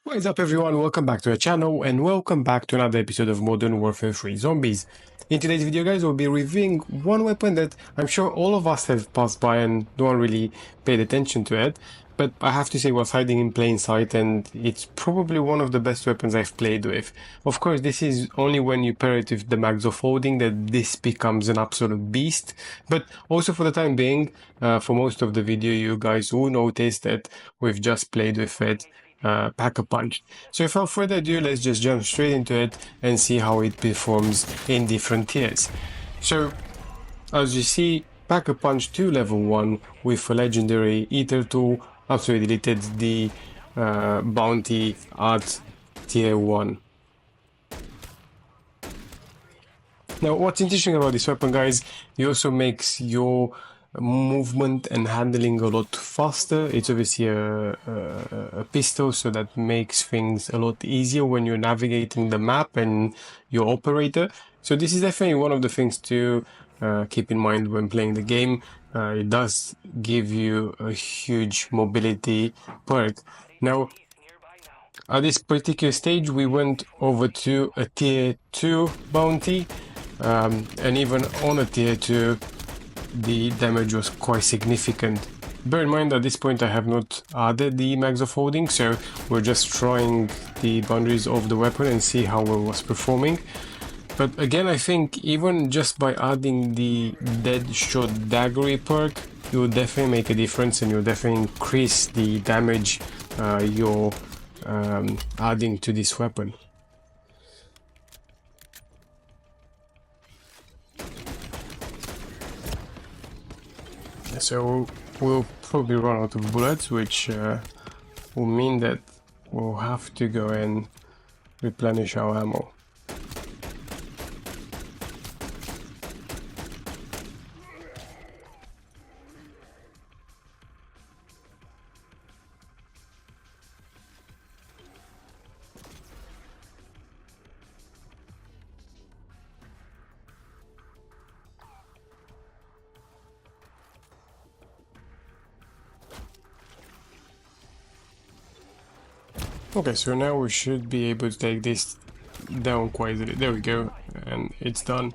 What is up everyone, welcome back to our channel and welcome back to another episode of Modern Warfare 3 Zombies. In today's video guys, we'll be reviewing one weapon that I'm sure all of us have passed by and no one really paid attention to it, but I have to say was hiding in plain sight and it's probably one of the best weapons I've played with. Of course, this is only when you pair it with the mags of holding that this becomes an absolute beast, but also for the time being, for most of the video you guys will notice that we've just played with it pack a punch. So without further ado, let's just jump straight into it and see how it performs in different tiers. So as you see, pack a punch to level 1 with a legendary ether tool after we deleted the bounty at tier 1. Now what's interesting about this weapon guys, it also makes your movement and handling a lot faster. It's obviously a pistol, so that makes things a lot easier when you're navigating the map and your operator. So this is definitely one of the things to keep in mind when playing the game. It does give you a huge mobility perk. Now at this particular stage we went over to a tier 2 bounty, and even on a tier 2 the damage was quite significant. Bear in mind at this point I have not added the mags of holding, so we're just trying the boundaries of the weapon and see how it was performing. But again, I think even just by adding the dead shot daggery perk, it will definitely make a difference and you'll definitely increase the damage you're adding to this weapon. So we'll probably run out of bullets, which will mean that we'll have to go and replenish our ammo. Okay, so now we should be able to take this down quite easily. There we go, and it's done.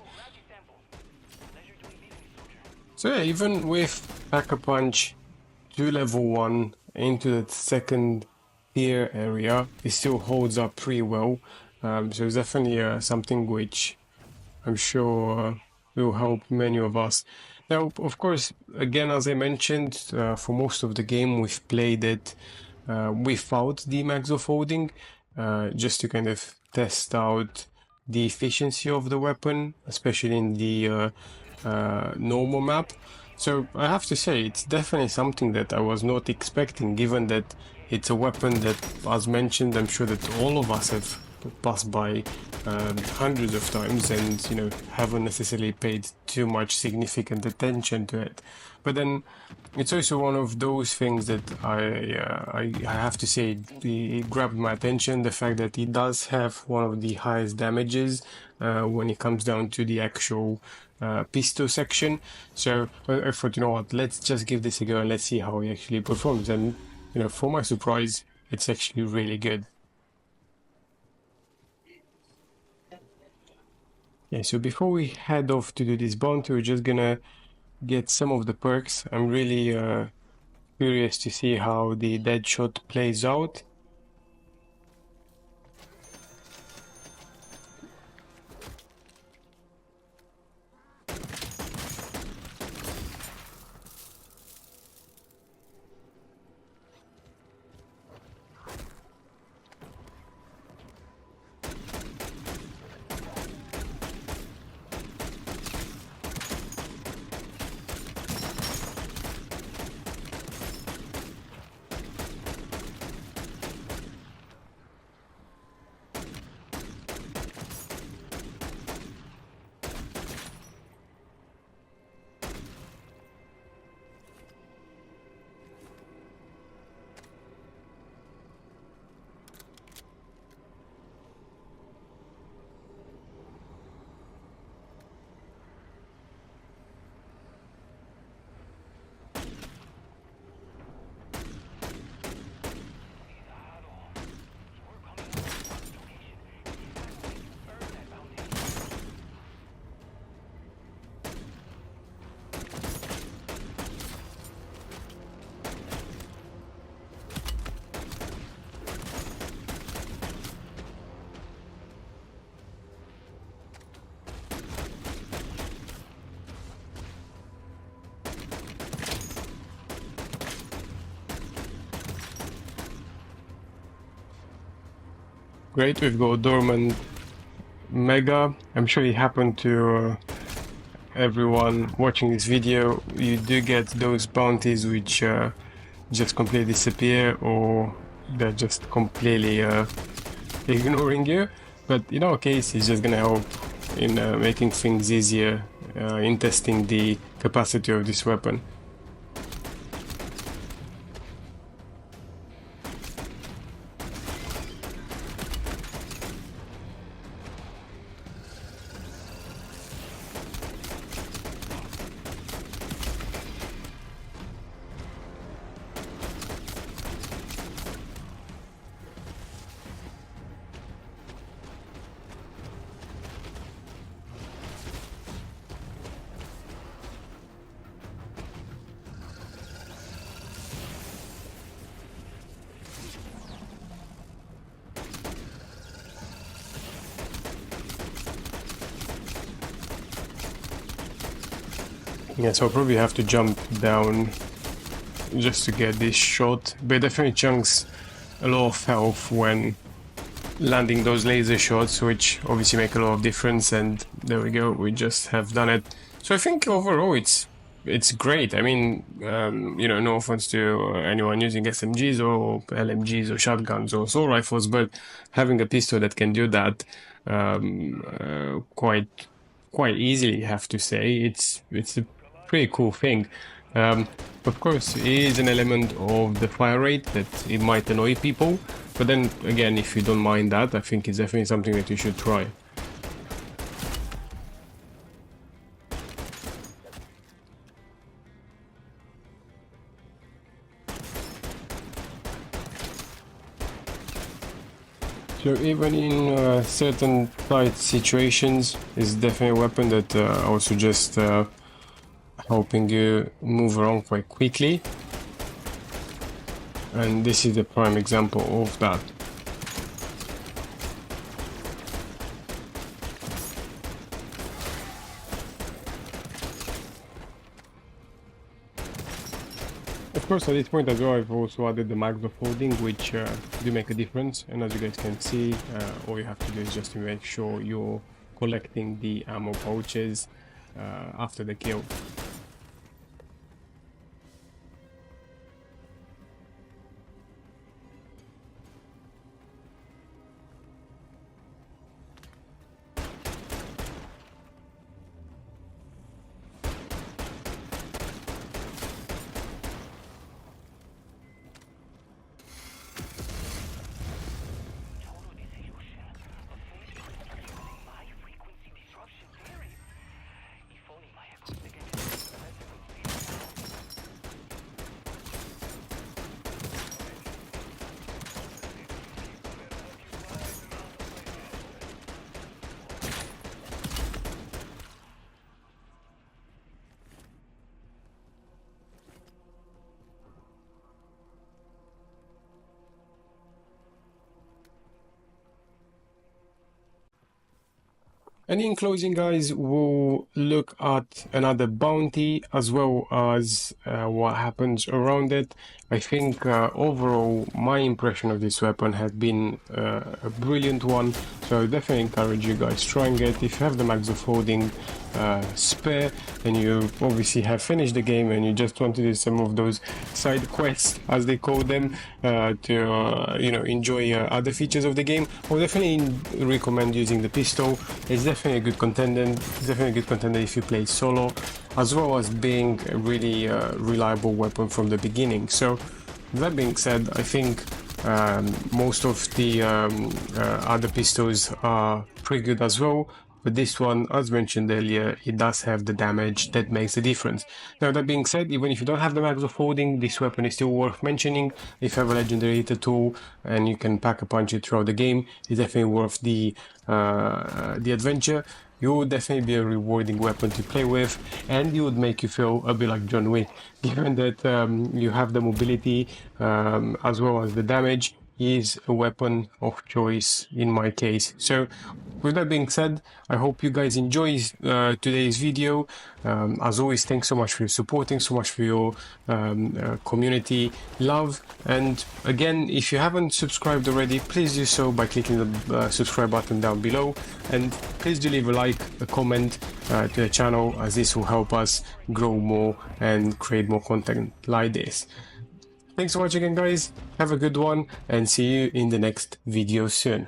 So yeah, even with Pack-a-Punch to level 1 into the second tier area, it still holds up pretty well. So it's definitely something which I'm sure will help many of us. Now, of course, again, as I mentioned, for most of the game we've played it without the mags of holding, just to kind of test out the efficiency of the weapon, especially in the normal map. So I have to say it's definitely something that I was not expecting, given that it's a weapon that, as mentioned, I'm sure that all of us have passed by hundreds of times and, you know, haven't necessarily paid too much significant attention to it. But then it's also one of those things that I have to say it grabbed my attention, the fact that it does have one of the highest damages when it comes down to the actual pistol section. So I thought, you know what, let's just give this a go and let's see how it actually performs. And, you know, for my surprise, it's actually really good. Yeah, so before we head off to do this bounty, we're just gonna get some of the perks. I'm really curious to see how the dead shot plays out. Great, we've got Dormant Mega. I'm sure it happened to everyone watching this video. You do get those bounties which just completely disappear, or they're just completely ignoring you. But in our case, it's just gonna help in making things easier in testing the capacity of this weapon. Yeah, so I'll probably have to jump down just to get this shot, but it definitely chunks a lot of health when landing those laser shots, which obviously make a lot of difference. And there we go, we just have done it. So I think overall it's great. I mean, you know, no offense to anyone using SMGs or LMGs or shotguns or assault rifles, but having a pistol that can do that quite easily, I have to say, it's a pretty cool thing. Of course, it is an element of the fire rate that it might annoy people, but then again, if you don't mind that, I think it's definitely something that you should try. So even in certain tight situations, it's definitely a weapon that I would suggest helping you move around quite quickly. And this is the prime example of that. Of course, at this point as well, I've also added the mags of holding, which do make a difference. And as you guys can see, all you have to do is just to make sure you're collecting the ammo pouches after the kill. And in closing, guys, we'll look at another bounty as well as what happens around it. I think overall, my impression of this weapon has been a brilliant one. So I definitely encourage you guys trying it. If you have the mags of holding spare, and you obviously have finished the game and you just want to do some of those side quests, as they call them, to you know, enjoy other features of the game, I would definitely recommend using the pistol. It's definitely a good contender. It's definitely a good contender if you play solo, as well as being a really reliable weapon from the beginning. So that being said, I think most of the other pistols are pretty good as well. But this one, as mentioned earlier, it does have the damage that makes a difference. Now, that being said, even if you don't have the mags of holding, this weapon is still worth mentioning. If you have a legendary hitter tool and you can pack a punch it throughout the game, it's definitely worth the adventure. It would definitely be a rewarding weapon to play with, and it would make you feel a bit like John Wick, given that you have the mobility as well as the damage. Is a weapon of choice in my case. So with that being said, I hope you guys enjoy today's video. As always, thanks so much for your supporting, so much for your community love. And again, if you haven't subscribed already, please do so by clicking the subscribe button down below. And please do leave a like, a comment to the channel, as this will help us grow more and create more content like this. Thanks so much again, guys. Have a good one, and see you in the next video soon.